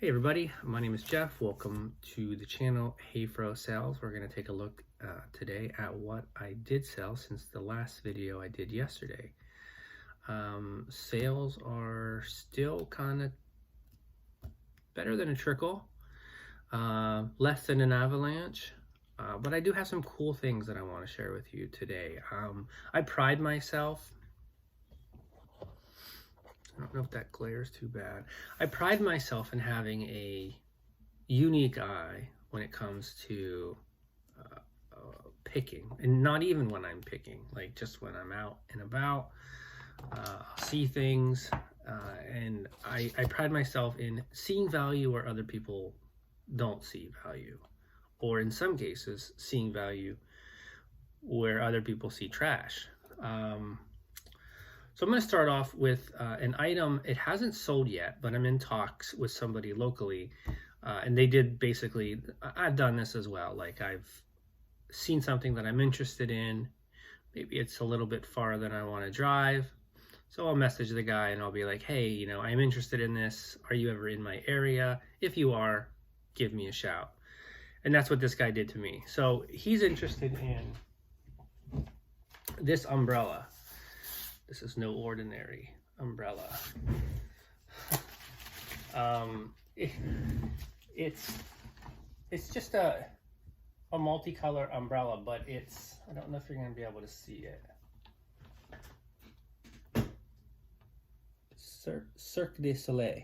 Hey everybody, my name is Jeff. Welcome to the channel Hayfro Sales. We're going to take a look today at what I did sell since the last video I did yesterday. Sales are still kind of better than a trickle, less than an avalanche, but I do have some cool things that I want to share with you today. I pride myself. I don't know if that glares too bad. I pride myself in having a unique eye when it comes to picking, and not even when I'm picking, like just when I'm out and about, I'll see things, and I pride myself in seeing value where other people don't see value, or in some cases, seeing value where other people see trash. So I'm going to start off with an item. It hasn't sold yet, but I'm in talks with somebody locally. And they did basically, I've done this as well. Like I've seen something that I'm interested in. Maybe it's a little bit farther than I want to drive. So I'll message the guy and I'll be like, hey, you know, I'm interested in this. Are you ever in my area? If you are, give me a shout. And that's what this guy did to me. So he's interested in this umbrella. This is no ordinary umbrella. It's just a multicolor umbrella, but it's, I don't know if you're going to be able to see it. Cirque du Soleil.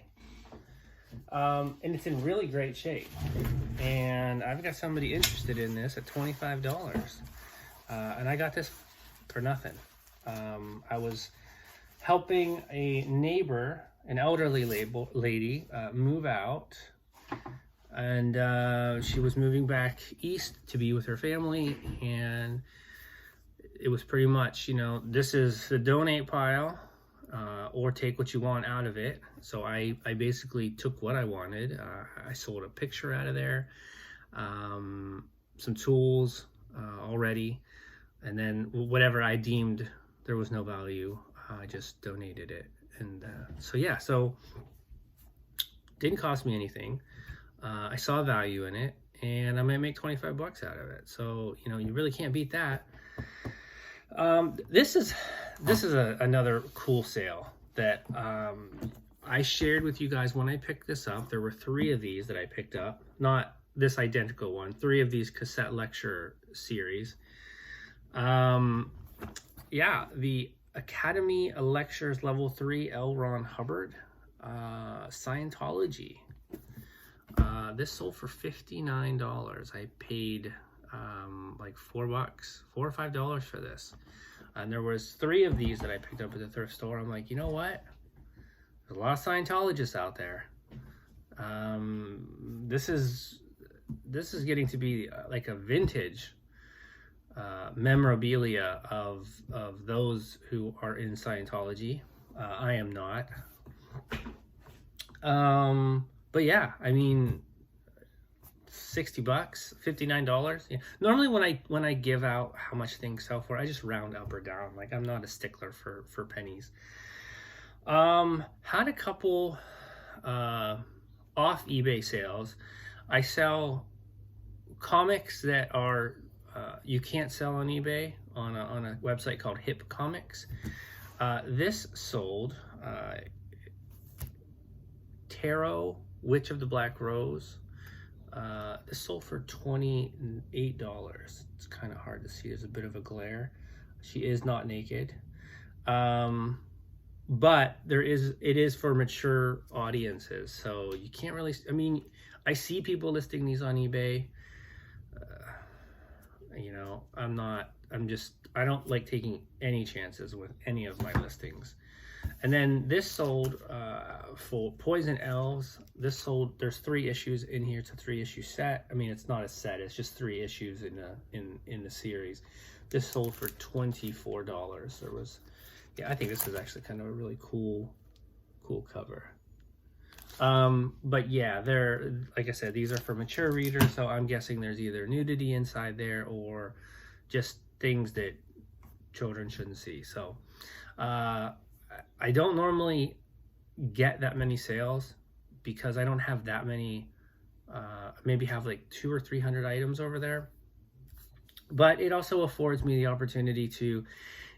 And it's in really great shape. And I've got somebody interested in this at $25. And I got this for nothing. I was helping a neighbor, an elderly lady, move out, and she was moving back east to be with her family, and it was pretty much, you know, this is the donate pile, or take what you want out of it. So I basically took what I wanted. I sold a picture out of there, some tools already, and then whatever I deemed there was no value, I just donated it. And so didn't cost me anything. I saw value in it, and I might make 25 bucks out of it. So, you know, you really can't beat that. This is another cool sale that I shared with you guys when I picked this up. There were 3 of these that I picked up, not this identical one, 3 of these cassette lecture series. Yeah, the Academy Lectures Level 3 L. Ron Hubbard, Scientology. This sold for $59. I paid like $4 or $5 for this. And there was 3 of these that I picked up at the thrift store. I'm like, you know what? There's a lot of Scientologists out there. This is getting to be like a vintage memorabilia of those who are in Scientology. I am not. But yeah, I mean, $60, $59. Yeah. Normally when I give out how much things sell for, I just round up or down. Like I'm not a stickler for pennies. Had a couple off eBay sales. I sell comics that are you can't sell on eBay on a website called Hip Comics. This sold Tarot, Witch of the Black Rose. This sold for $28. It's kind of hard to see. There's a bit of a glare. She is not naked. But it is for mature audiences. So you can't really, I mean, I see people listing these on eBay. You know, I don't like taking any chances with any of my listings. And then this sold for Poison Elves. This sold, there's 3 issues in here. It's a 3-issue set. I mean, it's not a set, it's just 3 issues in the series. This sold for $24. There was, yeah, I think this is actually kind of a really cool cover. But yeah, they're, like I said, these are for mature readers, so I'm guessing there's either nudity inside there or just things that children shouldn't see. So I don't normally get that many sales, because I don't have that many, maybe have like 200 or 300 items over there. But it also affords me the opportunity to,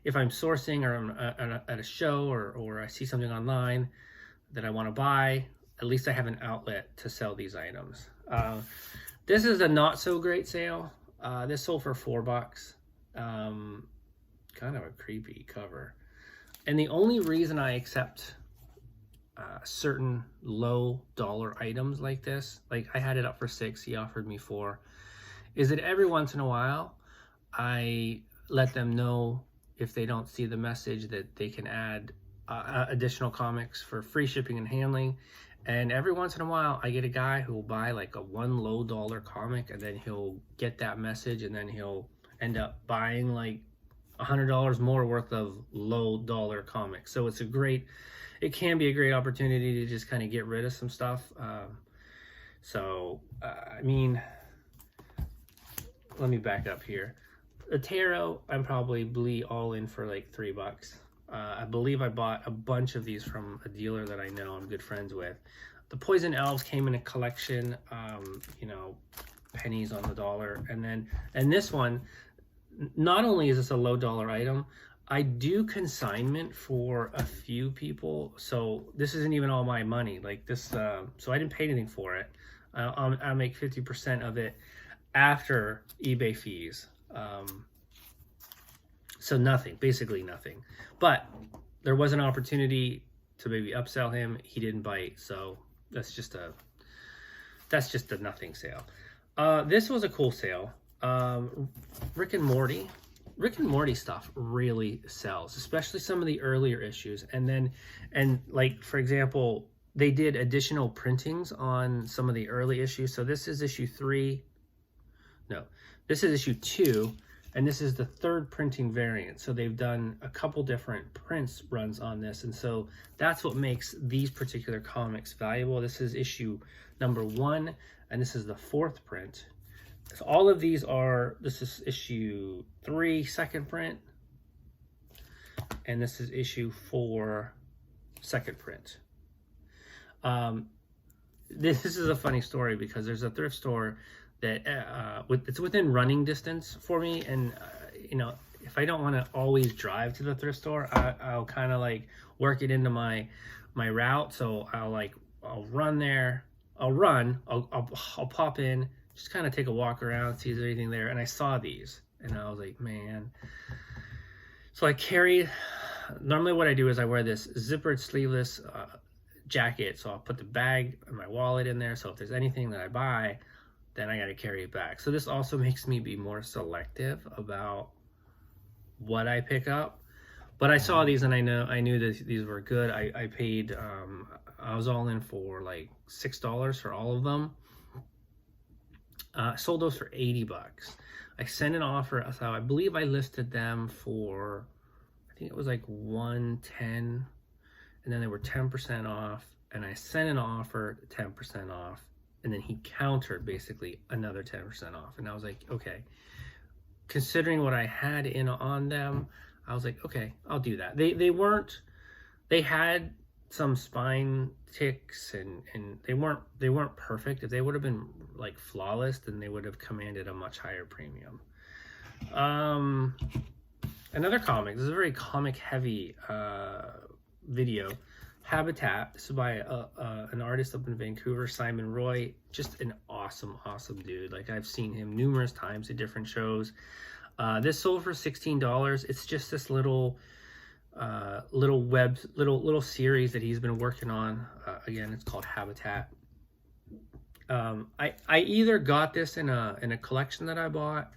if I'm sourcing or I'm at a show or I see something online that I want to buy, at least I have an outlet to sell these items. This is a not so great sale. This sold for $4. Kind of a creepy cover. And the only reason I accept certain low dollar items like this, like I had it up for $6, he offered me $4, is that every once in a while I let them know, if they don't see the message, that they can add additional comics for free shipping and handling. And every once in a while I get a guy who will buy like a one low dollar comic, and then he'll get that message, and then he'll end up buying like $100 more worth of low dollar comics. So it can be a great opportunity to just kind of get rid of some stuff. I mean, let me back up here. The tarot, I'm probably all in for like $3. I believe I bought a bunch of these from a dealer that I know I'm good friends with. The Poison Elves came in a collection, pennies on the dollar. And this one, not only is this a low dollar item, I do consignment for a few people. So this isn't even all my money. Like this, so I didn't pay anything for it. I'll make 50% of it after eBay fees. So nothing, basically nothing. But there was an opportunity to maybe upsell him. He didn't bite, so that's just a nothing sale. This was a cool sale. Rick and Morty stuff really sells, especially some of the earlier issues. And like, for example, they did additional printings on some of the early issues. So this is issue 3. No, this is issue 2. And this is the 3rd printing variant. So they've done a couple different prints runs on this. And so that's what makes these particular comics valuable. This is issue number 1, and this is the 4th print. So all of these this is issue 3, 2nd print. And this is issue 4, 2nd print. This is a funny story, because there's a thrift store that it's within running distance for me, and if I don't want to always drive to the thrift store, I'll kind of like work it into my route. So I'll run there, I'll pop in, just kind of take a walk around, see if there's anything there. And I saw these, and I was like, man. So I carry, normally what I do is I wear this zippered sleeveless jacket. So I'll put the bag and my wallet in there. So if there's anything that I buy, then I got to carry it back. So this also makes me be more selective about what I pick up. But I saw these, and I knew that these were good. I paid, I was all in for like $6 for all of them. I sold those for $80. I sent an offer, so I believe I listed them for, I think it was like $110, and then they were 10% off, and I sent an offer 10% off. And then he countered basically another 10% off. And I was like, okay, considering what I had on them, I was like, okay, I'll do that. They had some spine ticks, and they weren't perfect. If they would have been like flawless, then they would have commanded a much higher premium. Another comic, this is a very comic heavy video. Habitat. This is by an artist up in Vancouver, Simon Roy. Just an awesome dude. Like, I've seen him numerous times at different shows. This sold for $16. It's just this little series that he's been working on. Again, it's called Habitat. I either got this in a collection that I bought,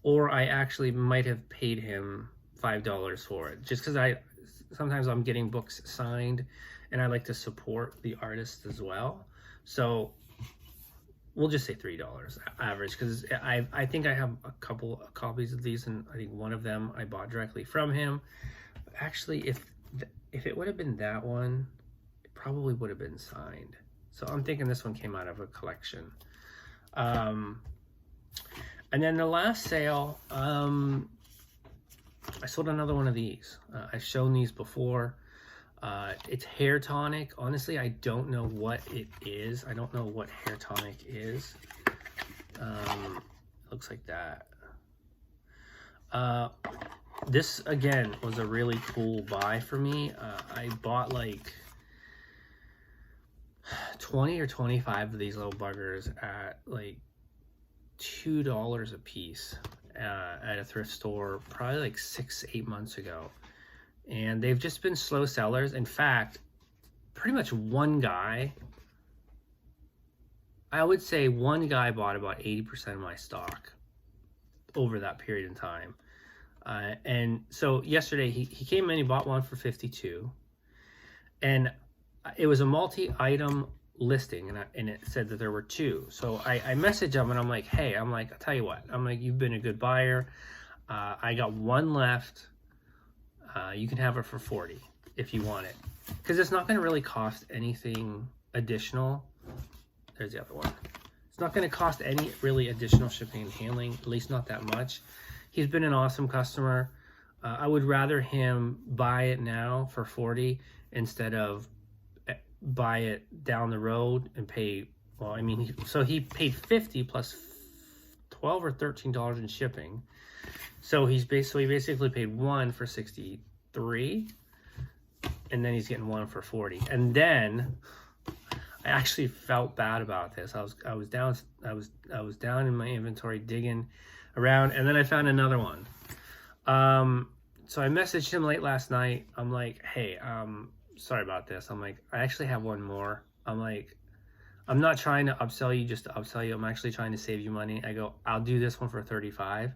or I actually might have paid him $5 for it, just because sometimes I'm getting books signed, and I like to support the artist as well. So we'll just say $3 average, because I think I have a couple of copies of these, and I think one of them I bought directly from him. But actually, if it would have been that one, it probably would have been signed. So I'm thinking this one came out of a collection. And then the last sale, I sold another one of these. I've shown these before. It's hair tonic. Honestly, I don't know what it is. I don't know what hair tonic is. Looks like that. This again was a really cool buy for me. I bought like 20 or 25 of these little buggers at like $2 a piece at a thrift store probably like 6-8 months ago, and they've just been slow sellers. In fact, pretty much one guy, I would say one guy bought about 80% of my stock over that period in time. And so yesterday he came in, he bought one for 52, and it was a multi-item listing, and it said that there were two. So I messaged him and I'm like, hey, I'm like, I'll tell you what, I'm like, you've been a good buyer. I got one left. You can have it for 40 if you want it, because it's not going to really cost anything additional. There's the other one. It's not going to cost any really additional shipping and handling, at least not that much. He's been an awesome customer. I would rather him buy it now for 40 instead of buy it down the road and pay, well, I mean, so he paid 50 plus $12 or $13 in shipping. So he basically paid one for 63, and then he's getting one for 40. And then I actually felt bad about this. I was down in my inventory digging around, and then I found another one. So I messaged him late last night. I'm like, hey, sorry about this. I'm like, I actually have one more. I'm like, I'm not trying to upsell you just to upsell you. I'm actually trying to save you money. I go, I'll do this one for 35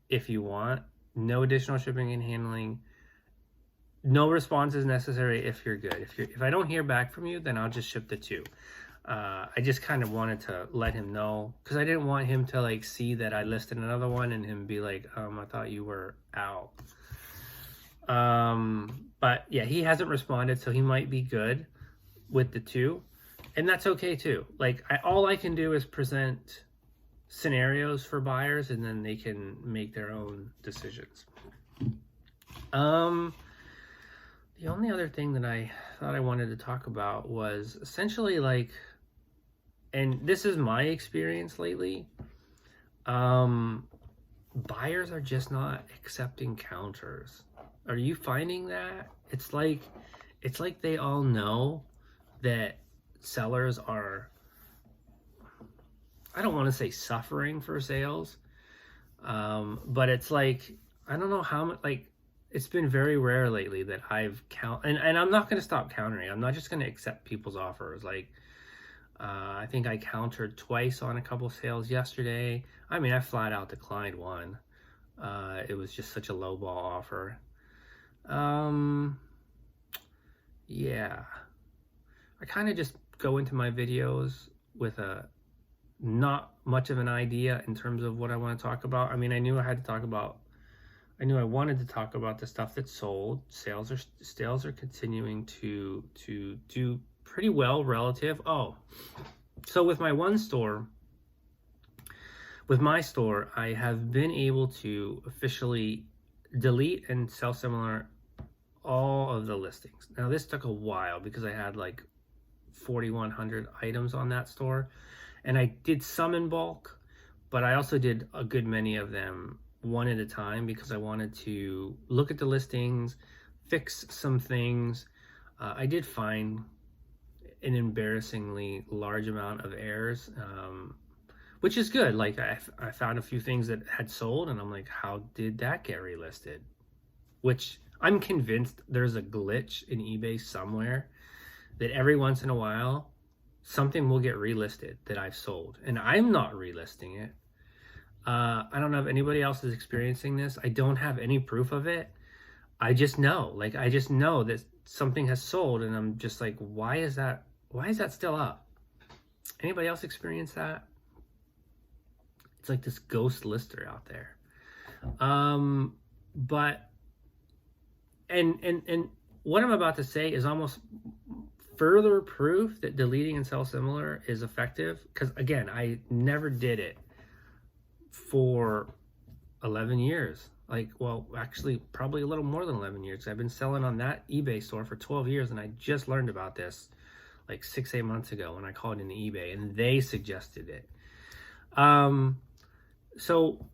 if you want. No additional shipping and handling. No response is necessary if you're good. If I don't hear back from you, then I'll just ship the two. I just kind of wanted to let him know, because I didn't want him to like see that I listed another one and him be like, I thought you were out. But yeah, he hasn't responded, so he might be good with the two, and that's okay too. Like all I can do is present scenarios for buyers, and then they can make their own decisions. The only other thing that I thought I wanted to talk about was essentially like, and this is my experience lately, buyers are just not accepting counters. Are you finding that? It's like they all know that sellers are, I don't want to say suffering for sales, but it's like, I don't know how much, like, it's been very rare lately that I've and I'm not going to stop countering. I'm not just going to accept people's offers. Like, I think I countered twice on a couple sales yesterday. I mean, I flat out declined one. It was just such a low ball offer. Yeah, I kind of just go into my videos with not much of an idea in terms of what I want to talk about. I mean, I knew I wanted to talk about the stuff that's sold. Sales are continuing to do pretty well relative. Oh, so with my store, I have been able to officially delete and sell similar all of the listings. Now this took a while because I had like 4,100 items on that store, and I did some in bulk, but I also did a good many of them one at a time because I wanted to look at the listings, fix some things. I did find an embarrassingly large amount of errors, which is good. Like I found a few things that had sold, and I'm like, how did that get relisted? Which I'm convinced there's a glitch in eBay somewhere that every once in a while something will get relisted that I've sold, and I'm not relisting it. I don't know if anybody else is experiencing this. I don't have any proof of it. I just know that something has sold, and I'm just like, why is that still up? Anybody else experience that? It's like this ghost lister out there. But and what I'm about to say is almost further proof that deleting and sell similar is effective, because again, I never did it for 11 years. Like, well, actually, probably a little more than 11 years. I've been selling on that eBay store for 12 years, and I just learned about this like 6-8 months ago when I called in eBay, and they suggested it. So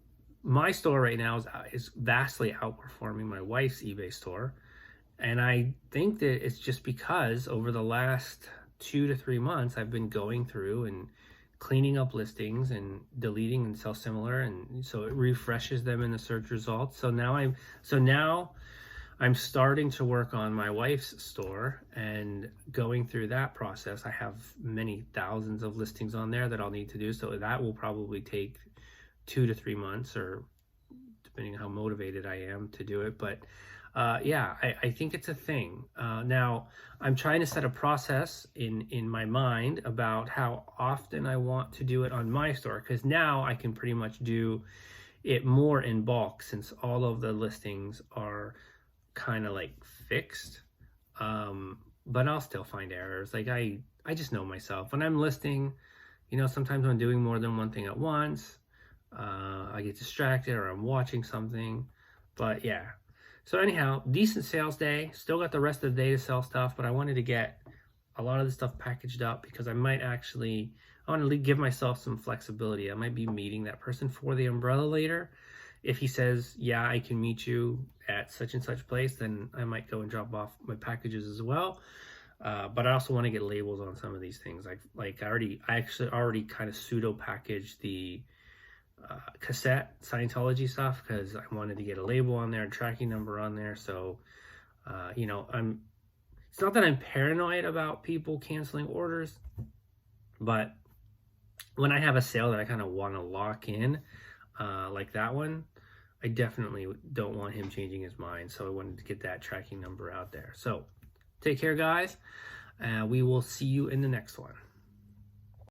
my store right now is vastly outperforming my wife's eBay store, and I think that it's just because over the last 2 to 3 months I've been going through and cleaning up listings and deleting and sell similar, and so it refreshes them in the search results. So now I'm starting to work on my wife's store and going through that process. I have many thousands of listings on there that I'll need to do, so that will probably take 2 to 3 months, or depending on how motivated I am to do it. But yeah, I think it's a thing. Now, I'm trying to set a process in my mind about how often I want to do it on my store, because now I can pretty much do it more in bulk since all of the listings are kind of like fixed. But I'll still find errors. Like I just know myself. When I'm listing, sometimes I'm doing more than one thing at once. I get distracted or I'm watching something. But yeah. So anyhow, decent sales day. Still got the rest of the day to sell stuff, but I wanted to get a lot of the stuff packaged up because I want to give myself some flexibility. I might be meeting that person for the umbrella later. If he says, yeah, I can meet you at such and such place, then I might go and drop off my packages as well. But I also want to get labels on some of these things. I actually already kind of pseudo packaged the cassette Scientology stuff because I wanted to get a label on there, a tracking number on there. So, it's not that I'm paranoid about people canceling orders, but when I have a sale that I kind of want to lock in, like that one, I definitely don't want him changing his mind. So I wanted to get that tracking number out there. So take care, guys. We will see you in the next one.